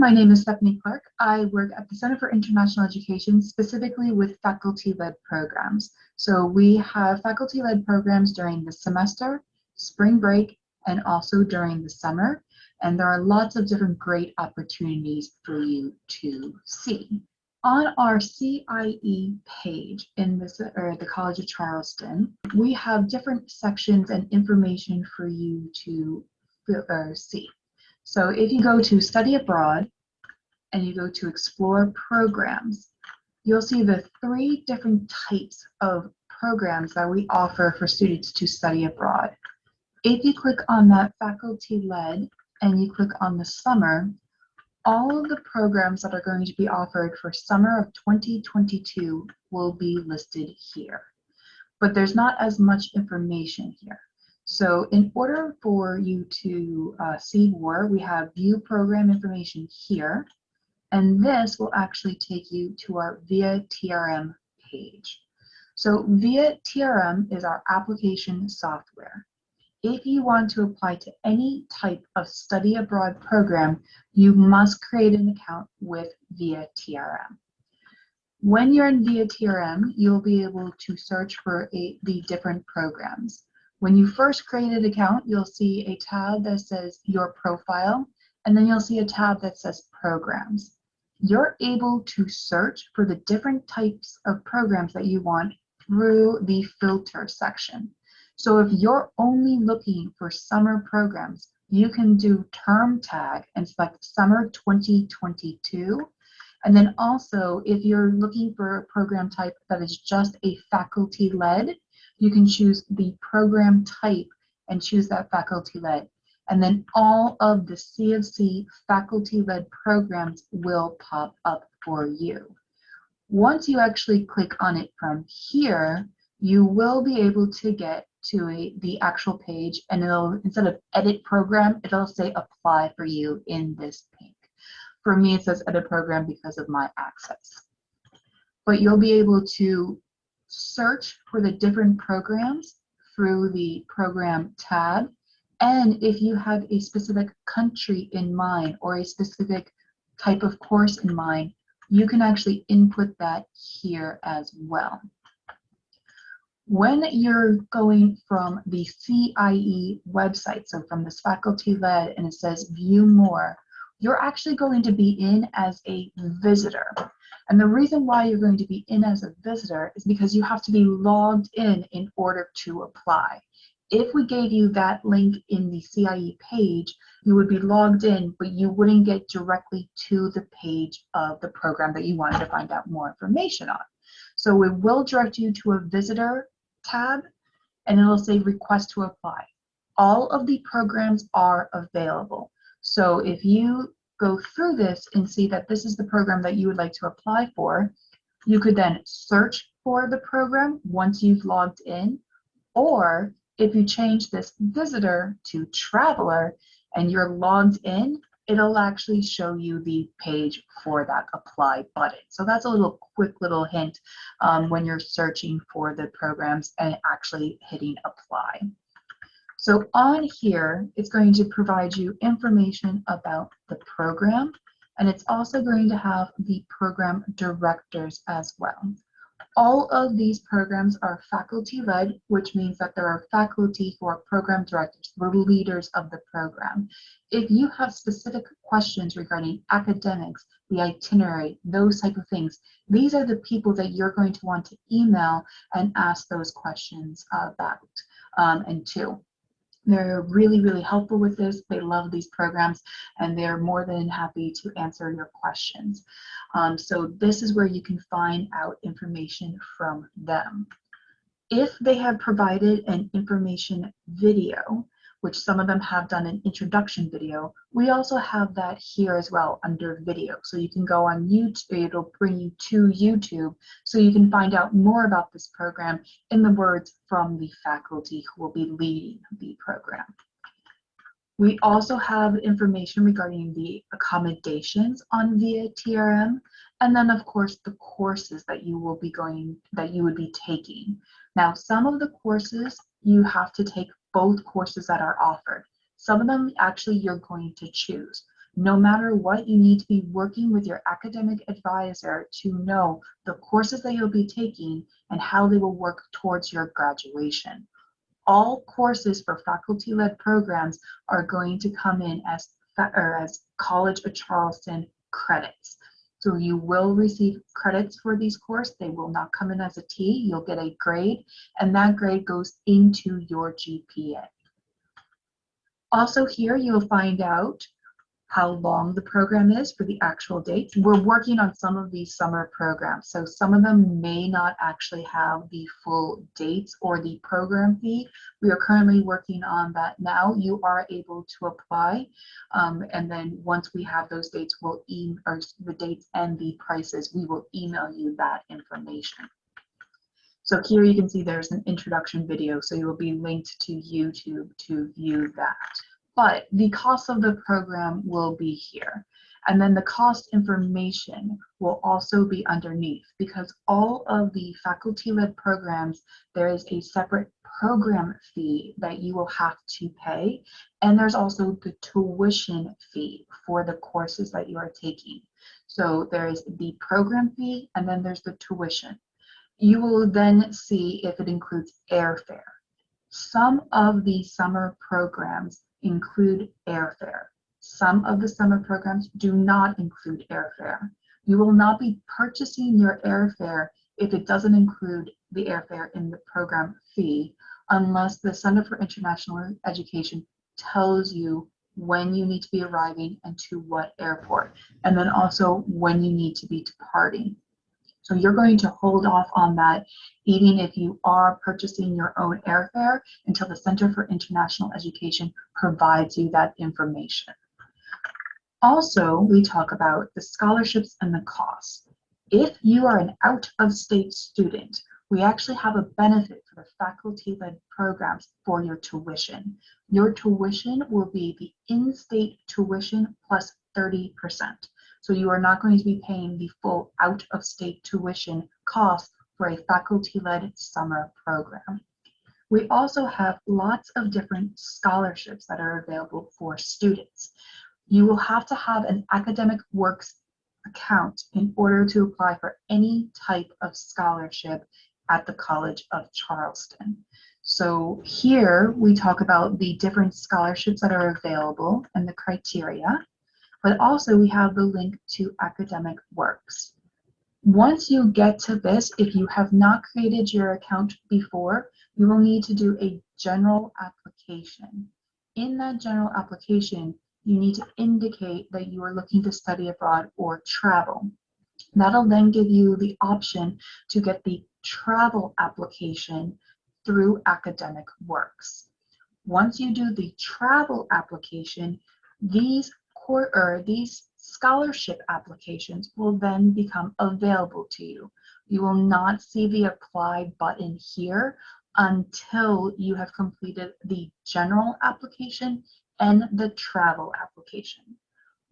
my name is Stephanie Clark. I work at the Center for International Education, specifically with faculty-led programs. So we have faculty-led programs during the semester, spring break, and also during the summer. And there are lots of different great opportunities for you to see. On our CIE page in the College of Charleston, we have different sections and information for you to see. So if you go to Study Abroad and you go to Explore Programs, you'll see the 3 different types of programs that we offer for students to study abroad. If you click on that faculty-led and you click on the summer, all of the programs that are going to be offered for summer of 2022 will be listed here. But there's not as much information here. So in order for you to see more, we have view program information here, and this will actually take you to our VIA TRM page. So VIA TRM is our application software. If you want to apply to any type of study abroad program, you must create an account with VIA TRM. When you're in VIA TRM, you'll be able to search for the different programs. When you first create an account, you'll see a tab that says Your Profile, and then you'll see a tab that says Programs. You're able to search for the different types of programs that you want through the filter section. So if you're only looking for summer programs, you can do term tag and select Summer 2022. And then also, if you're looking for a program type that is just a faculty-led, you can choose the program type and choose that faculty-led. And then all of the CofC faculty-led programs will pop up for you. Once you actually click on it from here, you will be able to get to the actual page, and it'll, instead of edit program, it'll say apply for you in this pink. For me, it says edit program because of my access. But you'll be able to search for the different programs through the program tab. And if you have a specific country in mind or a specific type of course in mind, you can actually input that here as well. When you're going from the CIE website, so from this faculty-led, and it says view more, you're actually going to be in as a visitor. And the reason why you're going to be in as a visitor is because you have to be logged in order to apply. If we gave you that link in the CIE page, you would be logged in, but you wouldn't get directly to the page of the program that you wanted to find out more information on. So we will direct you to a visitor tab, and it'll say request to apply. All of the programs are available. So if you go through this and see that this is the program that you would like to apply for, you could then search for the program once you've logged in, or if you change this visitor to traveler and you're logged in, it'll actually show you the page for that apply button. So that's a quick little hint when you're searching for the programs and actually hitting apply. So on here, it's going to provide you information about the program, and it's also going to have the program directors as well. All of these programs are faculty-led, which means that there are faculty who are program directors, the leaders of the program. If you have specific questions regarding academics, the itinerary, those type of things, these are the people that you're going to want to email and ask those questions about and to. They're really, really helpful with this. They love these programs, and they're more than happy to answer your questions. So this is where you can find out information from them. If they have provided an information video, which some of them have done an introduction video, we also have that here as well under video. So you can go on YouTube, it'll bring you to YouTube, so you can find out more about this program in the words from the faculty who will be leading the program. We also have information regarding the accommodations on VIA TRM, and then of course the courses that you will be would be taking. Now, some of the courses you have to take both courses that are offered. Some of them actually you're going to choose. No matter what, you need to be working with your academic advisor to know the courses that you'll be taking and how they will work towards your graduation. All courses for faculty-led programs are going to come in as College of Charleston credits. So you will receive credits for these courses. They will not come in as a T. You'll get a grade, and that grade goes into your GPA. Also here, you'll find out how long the program is for the actual dates. We're working on some of these summer programs, so some of them may not actually have the full dates or the program fee. We are currently working on that now. You are able to apply, and then once we have those dates, we'll or the dates and the prices, we will email you that information. So here you can see there's an introduction video, so you will be linked to YouTube to view that. But the cost of the program will be here. And then the cost information will also be underneath, because all of the faculty-led programs, there is a separate program fee that you will have to pay. And there's also the tuition fee for the courses that you are taking. So there is the program fee, and then there's the tuition. You will then see if it includes airfare. Some of the summer programs include airfare. Some of the summer programs do not include airfare. You will not be purchasing your airfare if it doesn't include the airfare in the program fee, unless the Center for International Education tells you when you need to be arriving and to what airport, and then also when you need to be departing. So you're going to hold off on that, even if you are purchasing your own airfare, until the Center for International Education provides you that information. Also, we talk about the scholarships and the costs. If you are an out-of-state student, we actually have a benefit for the faculty-led programs for your tuition. Your tuition will be the in-state tuition plus 30%. So you are not going to be paying the full out-of-state tuition cost for a faculty-led summer program. We also have lots of different scholarships that are available for students. You will have to have an Academic Works account in order to apply for any type of scholarship at the College of Charleston. So here we talk about the different scholarships that are available and the criteria, but also we have the link to Academic Works. Once you get to this, if you have not created your account before, you will need to do a general application. In that general application, you need to indicate that you are looking to study abroad or travel. That'll then give you the option to get the travel application through Academic Works. Once you do the travel application, these scholarship applications will then become available to you. You will not see the apply button here until you have completed the general application and the travel application.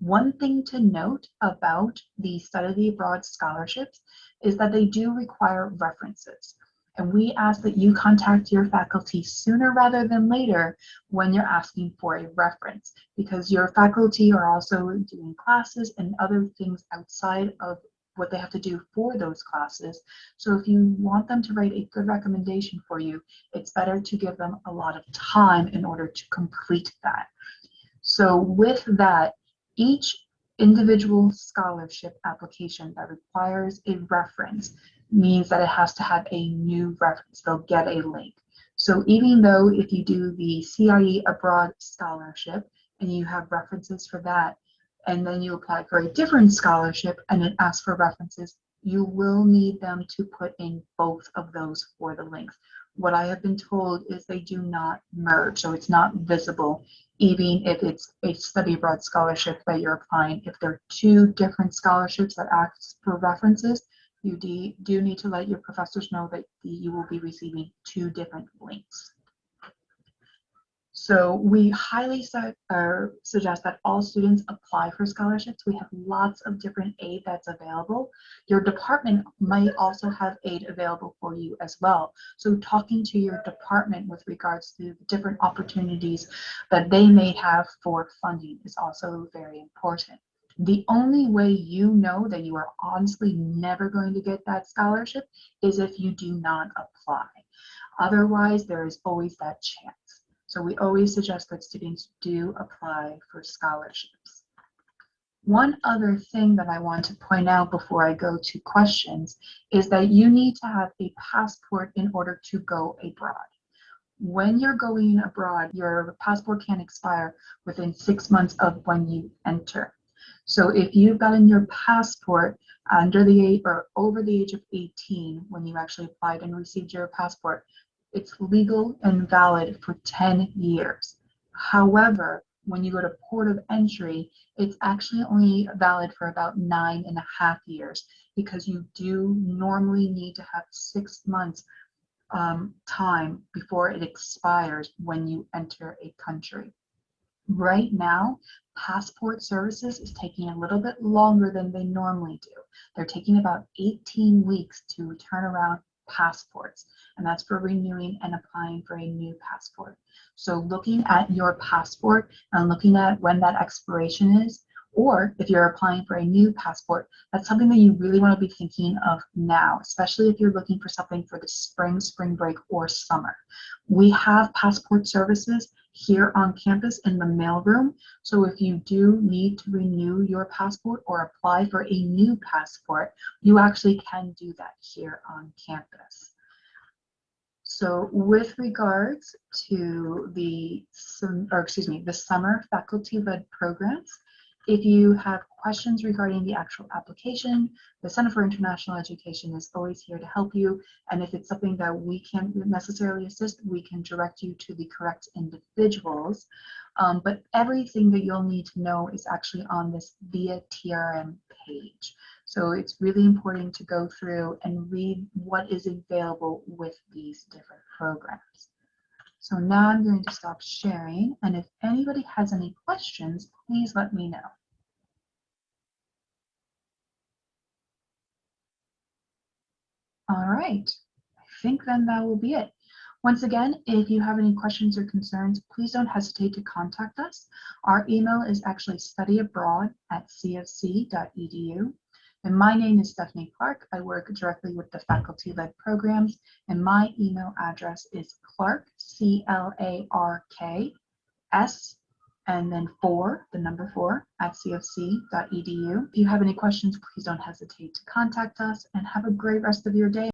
One thing to note about the study abroad scholarships is that they do require references. And we ask that you contact your faculty sooner rather than later when you're asking for a reference, because your faculty are also doing classes and other things outside of what they have to do for those classes. So if you want them to write a good recommendation for you, it's better to give them a lot of time in order to complete that. So with that, each individual scholarship application that requires a reference means that it has to have a new reference. They'll get a link. So even though if you do the CIE Abroad Scholarship and you have references for that, and then you apply for a different scholarship and it asks for references, you will need them to put in both of those for the links. What I have been told is they do not merge, so it's not visible, even if it's a study abroad scholarship that you're applying. If there are two different scholarships that ask for references, you do need to let your professors know that you will be receiving two different links. So we highly suggest that all students apply for scholarships. We have lots of different aid that's available. Your department might also have aid available for you as well. So talking to your department with regards to the different opportunities that they may have for funding is also very important. The only way you know that you are honestly never going to get that scholarship is if you do not apply. Otherwise, there is always that chance. So we always suggest that students do apply for scholarships. One other thing that I want to point out before I go to questions is that you need to have a passport in order to go abroad. When you're going abroad, your passport can expire within 6 months of when you enter. So if you've gotten your passport under the age or over the age of 18 when you actually applied and received your passport, it's legal and valid for 10 years. However, when you go to port of entry, it's actually only valid for about 9.5 years because you do normally need to have 6 months time before it expires when you enter a country. Right now, passport services is taking a little bit longer than they normally do. They're taking about 18 weeks to turn around passports, and that's for renewing and applying for a new passport. So looking at your passport and looking at when that expiration is, or if you're applying for a new passport, that's something that you really want to be thinking of now, especially if you're looking for something for the spring break, or summer. We have passport services here on campus in the mailroom. So if you do need to renew your passport or apply for a new passport, you actually can do that here on campus. So with regards to the summer faculty-led programs, if you have questions regarding the actual application, the Center for International Education is always here to help you. And if it's something that we can't necessarily assist, we can direct you to the correct individuals. But everything that you'll need to know is actually on this VIA TRM page. So it's really important to go through and read what is available with these different programs. So now I'm going to stop sharing, and if anybody has any questions, please let me know. All right, I think then that will be it. Once again, if you have any questions or concerns, please don't hesitate to contact us. Our email is actually studyabroad@cofc.edu. And my name is Stephanie Clark. I work directly with the faculty-led programs, and my email address is Clark, CLARK, and then 4, the number 4, @cofc.edu. If you have any questions, please don't hesitate to contact us, and have a great rest of your day.